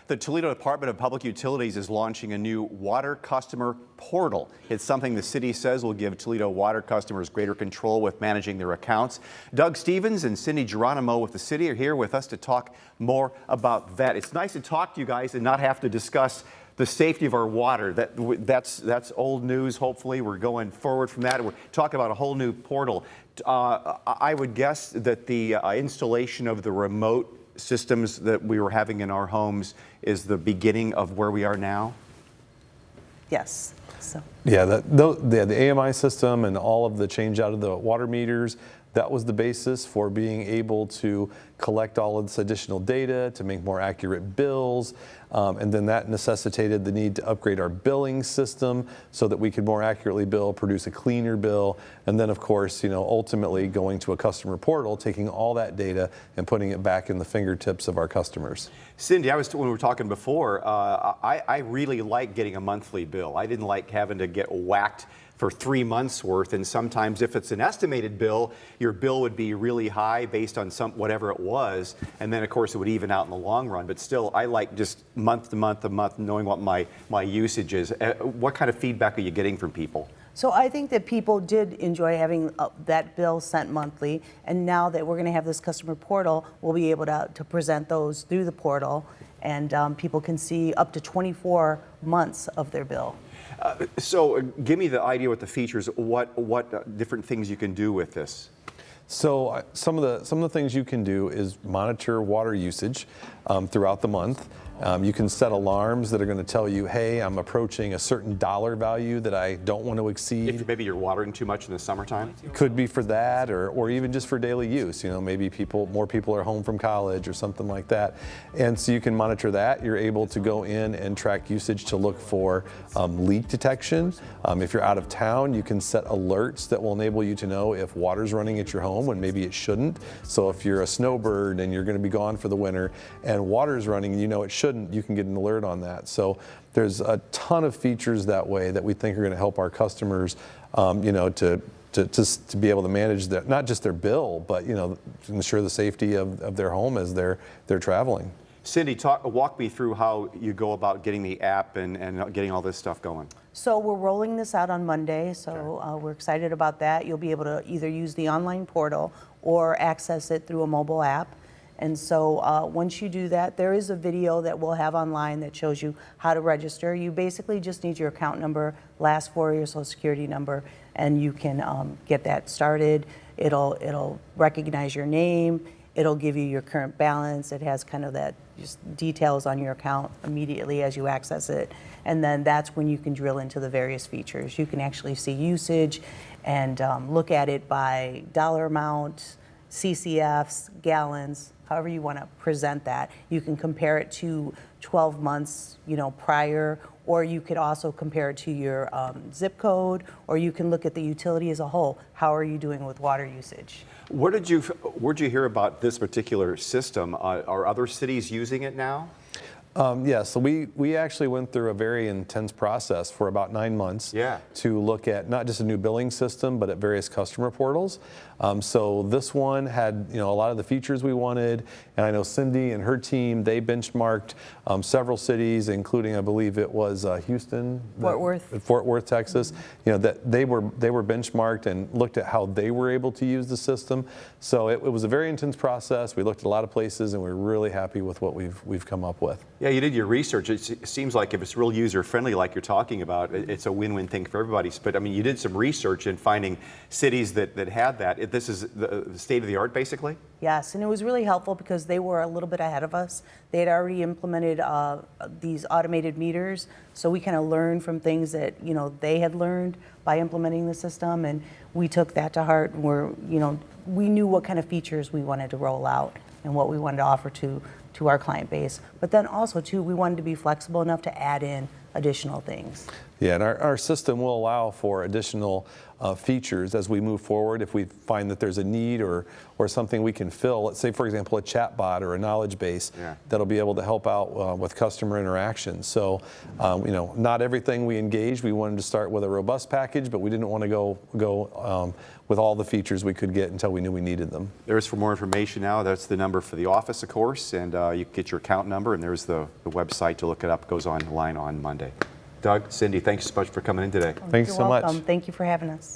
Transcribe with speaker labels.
Speaker 1: The Toledo Department of Public Utilities is launching a new water customer portal. It's something the city says will give Toledo water customers greater control with managing their accounts. Doug Stevens and Cindy Geronimo with the city are here with us to talk more about that. It's nice to talk to you guys and not have to discuss the safety of our water. That's old news. Hopefully we're going forward from that. We're talking about a whole new portal. I would guess that the installation of the remote systems that we were having in our homes is the beginning of where we are now?
Speaker 2: Yes. So.
Speaker 3: Yeah, the AMI system and all of the change out of the water meters, that was the basis for being able to collect all of this additional data to make more accurate bills. And then that necessitated the need to upgrade our billing system so that we could more accurately bill, produce a cleaner bill. And then, of course, ultimately going to a customer portal, taking all that data and putting it back in the fingertips of our customers.
Speaker 1: Cindy, when we were talking before, I really like getting a monthly bill. I didn't like having to get whacked for 3 months worth, and sometimes if it's an estimated bill, your bill would be really high based on whatever it was, and then of course it would even out in the long run. But still, I like just month to month knowing what my usage is. What kind of feedback are you getting from people?
Speaker 2: So I think that people did enjoy having that bill sent monthly, and now that we're going to have this customer portal, we'll be able to present those through the portal, and people can see up to 24 months of their bill.
Speaker 1: So give me the idea what the features, what different things you can do with this.
Speaker 3: So some of the things you can do is monitor water usage throughout the month. You can set alarms that are going to tell you, hey, I'm approaching a certain dollar value that I don't want to exceed.
Speaker 1: If maybe you're watering too much in the summertime?
Speaker 3: Could be for that, or even just for daily use. Maybe more people are home from college or something like that. And so you can monitor that. You're able to go in and track usage to look for leak detection. If you're out of town, you can set alerts that will enable you to know if water's running at your home when maybe it shouldn't. So if you're a snowbird and you're going to be gone for the winter and water's running and it shouldn't, you can get an alert on that. So there's a ton of features that way that we think are going to help our customers, to be able to manage not just their bill, but ensure the safety of their home as they're traveling.
Speaker 1: Cindy, walk me through how you go about getting the app and getting all this stuff going.
Speaker 2: So we're rolling this out on Monday, so we're excited about that. You'll be able to either use the online portal or access it through a mobile app. And so once you do that, there is a video that we'll have online that shows you how to register. You basically just need your account number, last 4 of your social security number, and you can get that started. It'll recognize your name. It'll give you your current balance. It has kind of that just details on your account immediately as you access it. And then that's when you can drill into the various features. You can actually see usage and look at it by dollar amount, CCFs, gallons, however you want to present that. You can compare it to 12 months, prior, or you could also compare it to your zip code, or you can look at the utility as a whole. How are you doing with water usage?
Speaker 1: Where'd you hear about this particular system? Are other cities using it now?
Speaker 3: Yeah, so we actually went through a very intense process for about 9 months to look at not just a new billing system, but at various customer portals. So this one had a lot of the features we wanted, and I know Cindy and her team, they benchmarked several cities, including I believe it was Houston, Fort Worth, Texas. That they were benchmarked and looked at how they were able to use the system. So it was a very intense process. We looked at a lot of places, and we're really happy with what we've come up with.
Speaker 1: Yeah, you did your research. It seems like if it's real user-friendly like you're talking about, it's a win-win thing for everybody. But I mean, you did some research in finding cities that had that. This is the state-of-the-art, basically?
Speaker 2: Yes, and it was really helpful because they were a little bit ahead of us. They had already implemented these automated meters, so we kind of learned from things that they had learned by implementing the system, and we took that to heart. And we knew what kind of features we wanted to roll out and what we wanted to offer to our client base. But then also, too, we wanted to be flexible enough to add in additional things.
Speaker 3: Yeah, and our system will allow for additional features as we move forward. If we find that there's a need or something we can fill, let's say, for example, a chat bot or a knowledge base that'll be able to help out with customer interaction. So, not everything we engaged. We wanted to start with a robust package, but we didn't want to go with all the features we could get until we knew we needed them.
Speaker 1: There's for more information now. That's the number for the office, of course, and you can get your account number, and there's the website to look it up. Goes online on Monday. Doug, Cindy, thanks so much for coming in today.
Speaker 3: Thanks
Speaker 2: You're
Speaker 3: so much.
Speaker 2: welcome. Thank you for having us.